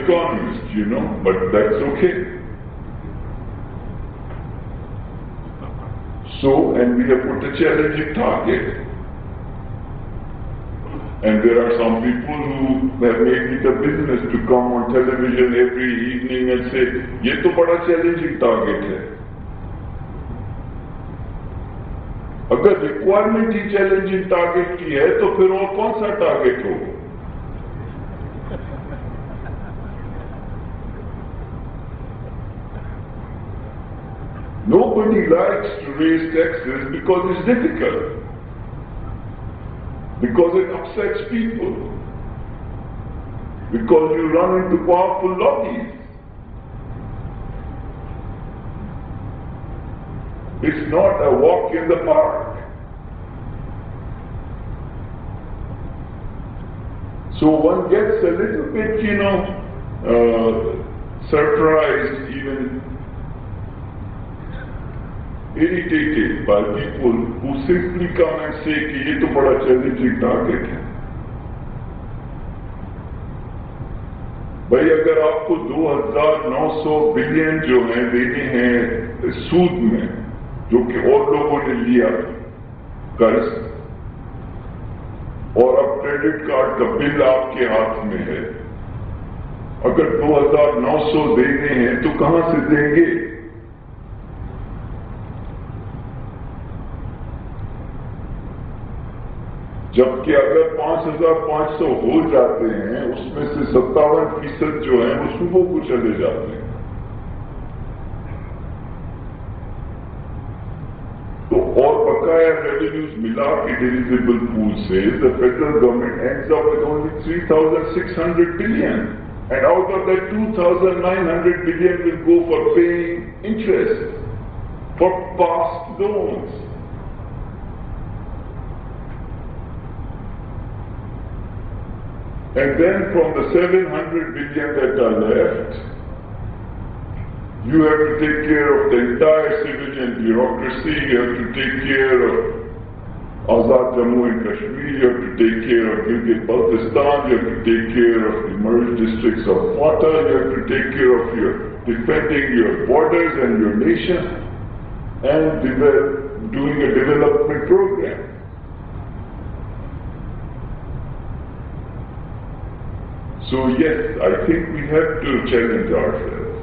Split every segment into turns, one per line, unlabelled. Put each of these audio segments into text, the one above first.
economist, but that's okay. So, and we have put a challenging target. And there are some people who have made it a business to come on television every evening and say, "Ye to bada challenging target hai." अगर requirement ही challenging target की है तो फिर और कौन सा target हो? Nobody likes to raise taxes because it's difficult, because it upsets people, because you run into powerful lobbies. It's not a walk in the park. So one gets a little bit, surprised, even irritated by people who simply come and say कि ये तो बड़ा challenging target है. भाई अगर आपको 2,900 billion जो हैं देने हैं सूद में, जो कि और लोगों ने लिया कर्ज, और अब क्रेडिट कार्ड का बिल आपके हाथ में है, अगर 2,900 देने हैं तो कहां से देंगे? जबकि अगर 5,500 हो जाते हैं, उसमें से 57% जो है वो सुबह को चले जाते हैं. तो और बकाया रेवेन्यूज मिला के डिविजिबल पूल से the federal government ends up with only 3,600 billion, and out of that 2,900 billion will go for paying interest for past loans. And then from the 700 billion that are left, you have to take care of the entire civilian bureaucracy, you have to take care of Azad Jammu and Kashmir, you have to take care of Gilgit-Baltistan, you have to take care of the merged districts of Quetta, you have to take care of defending your borders and your nation, and doing a development program. So yes, I think we have to challenge ourselves.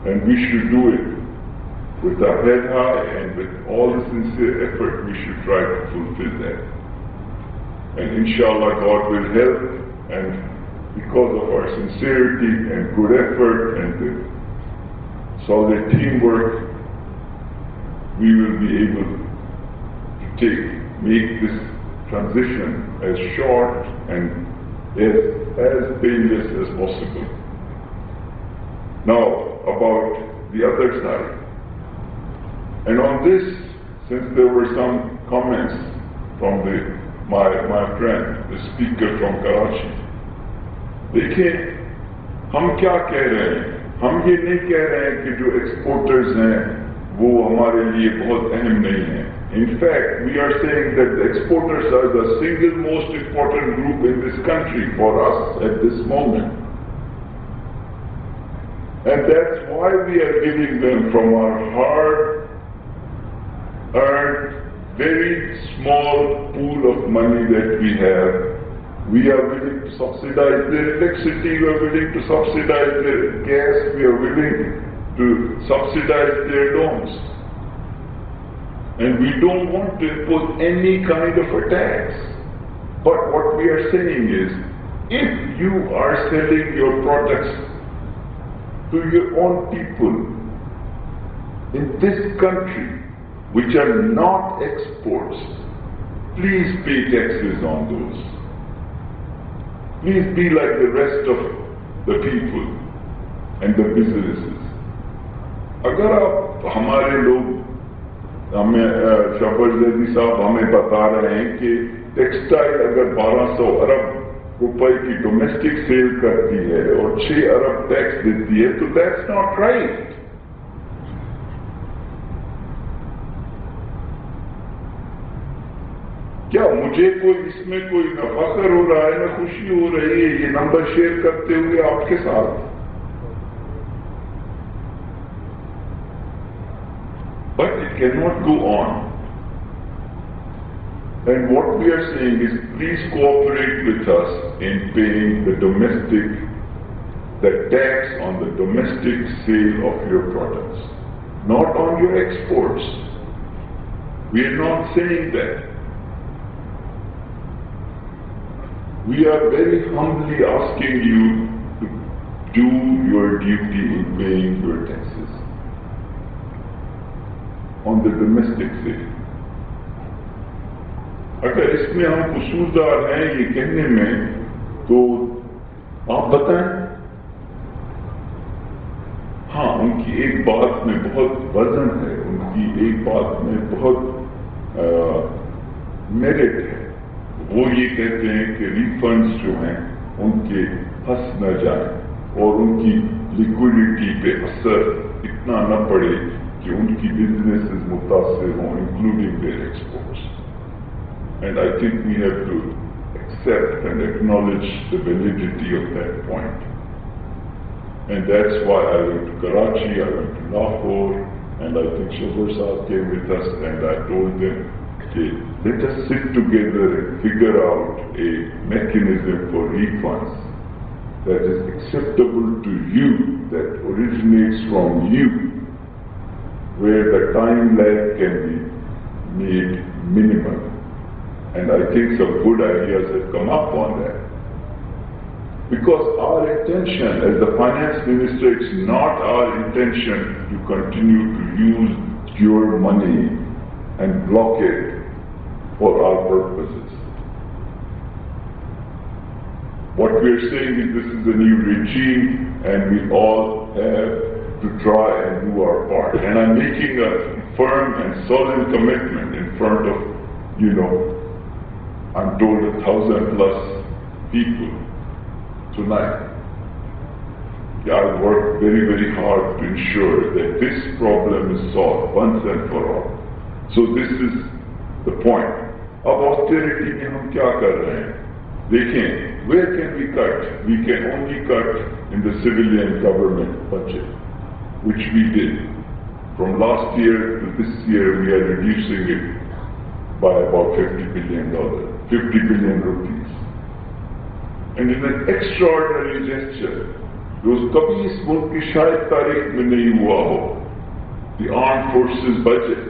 And we should do it with our head high and with all the sincere effort. We should try to fulfill that. And inshallah God will help, and because of our sincerity and good effort and the solid teamwork, we will be able to make this transition as short and as painless as possible. Now, about the other side. And on this, since there were some comments from my friend, the speaker from Karachi, देखिए, हम क्या कह रहे हैं? हम ये नहीं कह रहे हैं कि जो exporters हैं, वो हमारे लिए बहुत अहम नहीं हैं. In fact, we are saying that the exporters are the single most important group in this country for us at this moment. And that's why we are giving them from our hard-earned, very small pool of money that we have. We are willing to subsidize their electricity, we are willing to subsidize their gas, we are willing to subsidize their loans. And we don't want to impose any kind of a tax. But what we are saying is, if you are selling your products to your own people in this country, which are not exports, please pay taxes on those. Please be like the rest of the people and the businesses. अगर आप हमारे लोग हमें शफर जैदी साहब हमें बता रहे हैं कि टेक्सटाइल अगर 1200 अरब रुपए की डोमेस्टिक सेल करती है और 6 अरब टैक्स देती है, तो दैट्स नॉट राइट. क्या मुझे मुझे कोई इसमें कोई न फख्र हो रहा है न खुशी हो रही है ये नंबर शेयर करते हुए आपके साथ। But it cannot go on. And what we are saying is, please cooperate with us in paying the tax on the domestic sale of your products, not on your exports. We are not saying that. We are very humbly asking you to do your duty in paying your taxes on the domestic sale. अगर इसमें हम कसूरदार हैं ये कहने में, तो आप बताएं। हाँ, उनकी एक बात में बहुत वजन है, उनकी एक बात में बहुत मेरिट है। वो ये कहते हैं कि रिफंड्स जो हैं उनके फंस न जाए और उनकी लिक्विडिटी पे असर इतना न पड़े कि उनकी बिजनेसेस मुतासिर हों, including there exports. And I think we have to accept and acknowledge the validity of that point. And that's why I went to Karachi, I went to Lahore, and I think Shazur Saab came with us, and I told them, okay, let us sit together and figure out a mechanism for refunds that is acceptable to you, that originates from you, where the time lag can be made minimal. And I think some good ideas have come up on that. Because our intention as the finance minister, it's not our intention to continue to use your money and block it for our purposes. What we are saying is this is a new regime and we all have to try and do our part. And I'm making a firm and solemn commitment in front of, I'm told 1,000+ people tonight. I'll work very, very hard to ensure that this problem is solved once and for all. So this is the point. Ab austerity mein hum kya kar rahe hain? Dekhein, where can we cut? We can only cut in the civilian government budget, which we did. From last year to this year, we are reducing it by about $50 billion. 50 billion rupees. And in an extraordinary gesture, जो कभी इस मुल्क की शायद तारीख में नहीं हुआ हो, the armed forces budget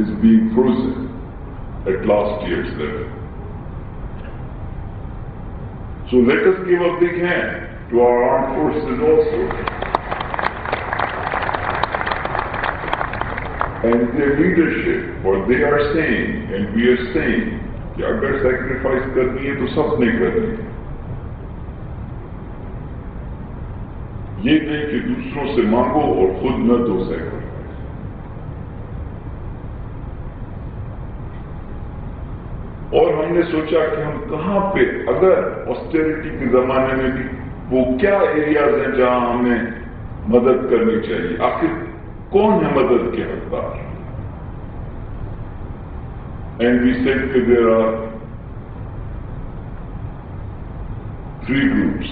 is being frozen at last year's level. So let us give a big hand to our armed forces also. And their leadership, for they are saying, and we are saying, कि अगर sacrifice करनी है तो सबने करनी है। ये नहीं कि दूसरों से मांगो और खुद न दो सैक्रिफाइस। और हमने सोचा कि हम कहां पे, अगर ऑस्टेरिटी के जमाने में भी वो क्या एरियाज हैं जहां हमें मदद करनी चाहिए, आखिर कौन है मदद के हकदार। And we said that there are 3 groups.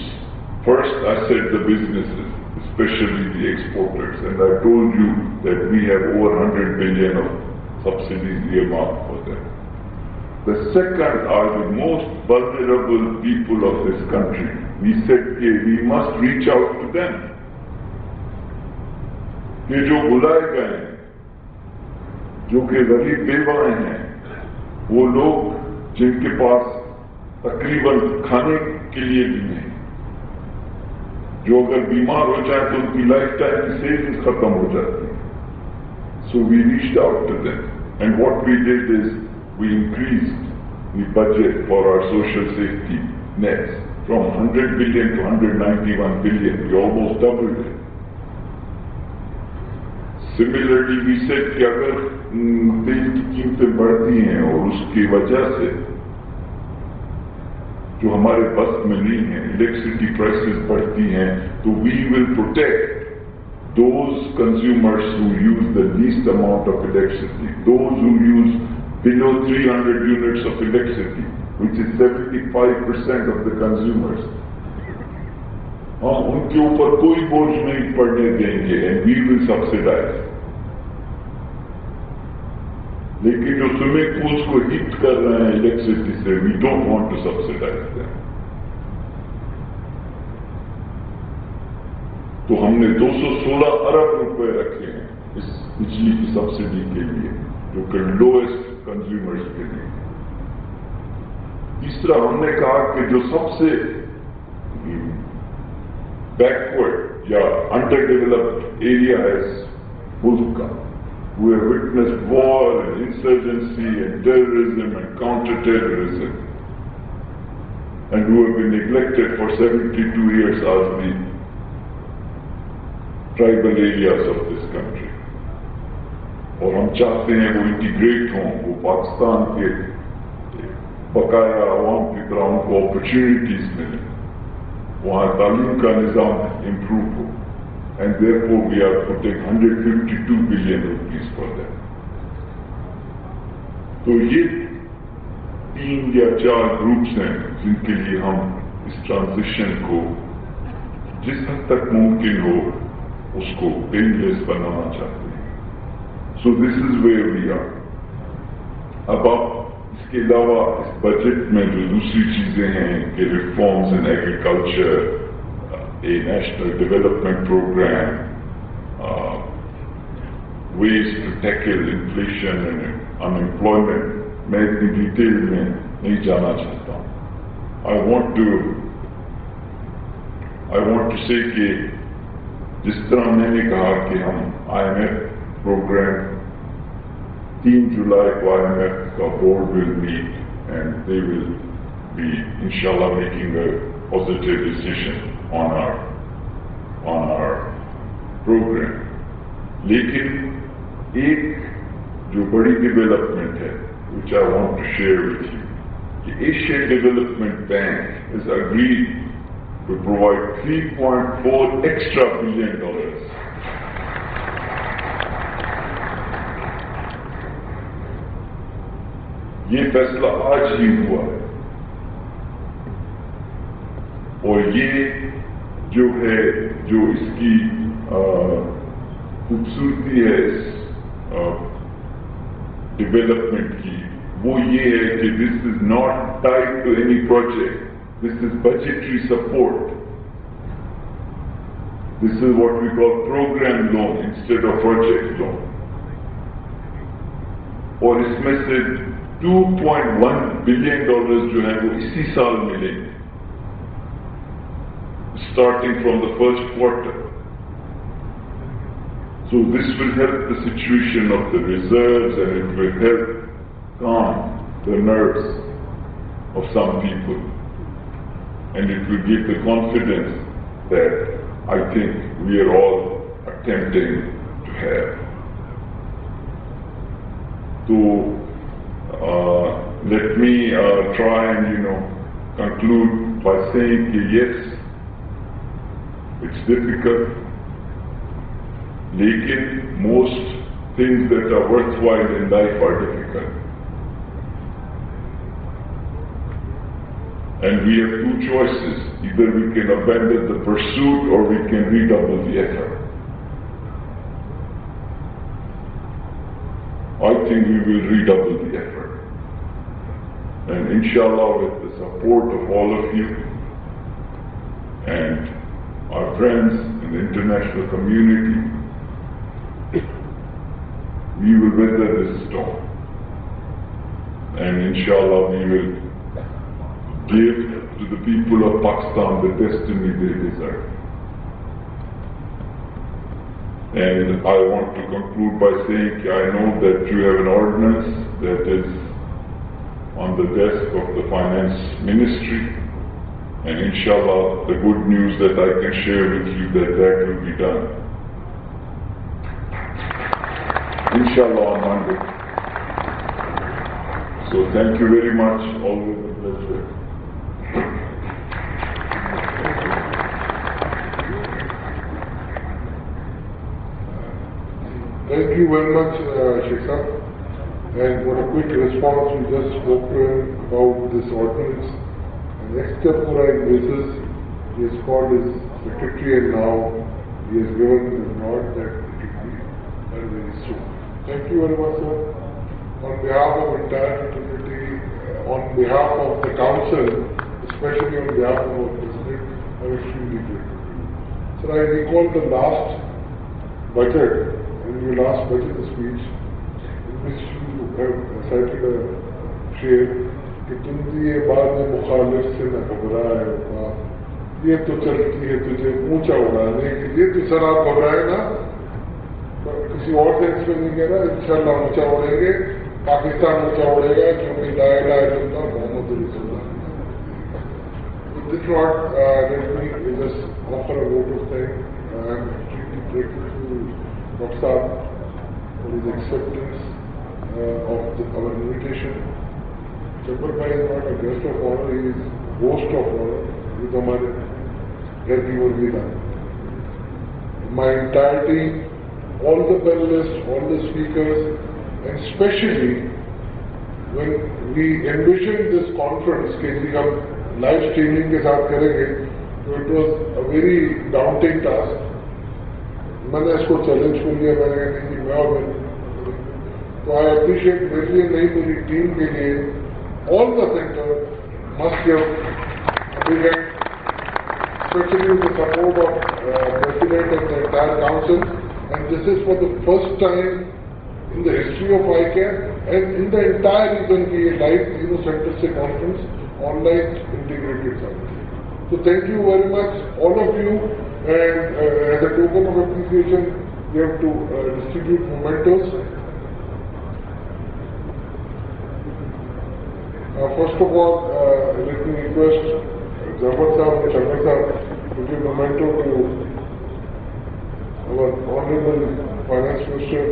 First, I said the businesses, especially the exporters, and I told you that we have over 100 billion of subsidies earmarked for them. The second are the most vulnerable people of this country. We said that we must reach out to them. ये जो बुलाए गए हैं, जो कि गरीब बेवाएं हैं, वो लोग जिनके पास तकरीबन खाने के लिए भी नहीं, जो अगर बीमार हो जाए तो उनकी लाइफ टाइम की सेविंग्स खत्म हो जाती है. So we reached out to them, and what we did is we increased the budget for our social safety nets from 100 billion to 191 billion. We almost doubled it. Similarly, we said कि अगर तेल की कीमतें बढ़ती हैं और उसकी वजह से जो हमारे बस में नहीं है, इलेक्ट्रिसिटी प्राइसेस बढ़ती हैं, तो we will protect those consumers who use the least amount of electricity, those who use below 300 units of electricity, which is 75% of the consumers. उनके ऊपर कोई बोझ नहीं पड़ने देंगे, and we will subsidize. लेकिन जो स्विमिंग पूल्स को हीट कर रहे हैं इलेक्ट्रिसिटी से, we don't want to subsidize them. तो हमने 216 अरब रुपए रखे हैं इस बिजली की सब्सिडी के लिए, जो कि लोएस्ट कंज्यूमर्स के लिए. तीसरा, हमने कहा कि जो सबसे बैकवर्ड या अंडर डेवलप्ड एरिया है मुल्क का, who have witnessed war and insurgency and terrorism and counter-terrorism, and who have been neglected for 72 years as the tribal areas of this country. और हम चाहते हैं वो इंटीग्रेट हों, वो पाकिस्तान के बकाया अवाम की तरह उनको अपॉर्चुनिटीज मिलें, वहाँ तालीम का निज़ाम इम्प्रूव हो, and therefore we are putting 152 billion rupees for them. तो ये 3 या 4 ग्रुप्स हैं जिनके लिए हम इस ट्रांजिशन को जिस हद तक मुमकिन हो उसको पेनलेस बनाना चाहते हैं. So this is where we are. अब आप इसके अलावा इस बजट में जो दूसरी चीजें हैं कि reforms in agriculture, a national development program, ways to tackle inflation and unemployment, मैं इतनी डिटेल में नहीं जाना चाहता. I want to say कि जिस तरह मैंने कहा कि हम IMF प्रोग्राम 3 जुलाई को IMF का board will meet and they will be inshallah making a positive decision on our program. लेकिन एक जो बड़ी डेवलपमेंट है, which I want to share with you, the Asian Development Bank has agreed to provide $3.4 extra billion. ये फैसला आज ही हुआ है, और ये जो है, जो इसकी खूबसूरती है इस डेवलपमेंट की, वो ये है कि this is not tied to any project, this is budgetary support. This is what we call programme loan instead of project loan. और इसमें से $2.1 बिलियन जो है वो इसी साल मिलेंगे, starting from the first quarter. So this will help the situation of the reserves, and it will help calm the nerves of some people, and it will give the confidence that I think we are all attempting to have. So let me try and conclude by saying that yes, it's difficult, lekin most things that are worthwhile in life are difficult. And we have 2 choices. Either we can abandon the pursuit or we can redouble the effort. I think we will redouble the effort. And inshallah, with the support of all of you and our friends in the international community, we will weather this storm. And inshallah, we will give to the people of Pakistan the destiny they deserve. And I want to conclude by saying I know that you have an ordinance that is on the desk of the Finance Ministry, and inshallah the good news that I can share with you that will be done. Inshallah on Monday. So thank you very much, always a pleasure.
Thank you very much, Sheikh Sahab. and what a quick response. We just spoke to him about this ordinance. And extemporary basis, he has called his secretary and now he has given the nod that it will be very, very soon. Thank you very much, sir. On behalf of entire fraternity, on behalf of the council, especially on behalf of our president, I am extremely grateful to you. Sir, I recall the last budget, in your last budget speech, in which you have cited a share कि तुम ये बाद में मुखालिफ से न घबराए ये तो चलती है तुझे ऊंचा उड़ाने के लिए। तो सर आप घबराए ना, किसी और सेंस में नहीं कह रहा, इंशाल्लाह ऊंचा उड़ेंगे, पाकिस्तान ऊंचा उड़ेगा क्योंकि ला इलाहा इल्लल्लाह मोहम्मद रसूलुल्लाह। With this note, let me just offer a vote of thanks. I am extremely grateful to Dr. Saab for his acceptance of our invitation. Chambar Bhai is not a guest of honor, he is host of honor. He is हमारे घर की मुर्गिदा। My entirety, all the panelists, all the speakers, and especially when we envisioned this conference कि जी हम live streaming के साथ करेंगे, so it was a very daunting task. मैंने इसको चैलेंज को लिया, मैंने कहा नहीं मैं और तो I appreciate मेरे लिए नहीं मेरी टीम के लिए all the center must give a big hand, especially with the support of President and the entire council. And this is for the first time in the history of ICAP and in the entire region की live center से conference online integrated service. So thank you very much all of you, and as a token of appreciation we have to distribute mementos. First of all, let me request Jawad Sahab and Shankar Sahab to give memento to our Honorable Finance Minister.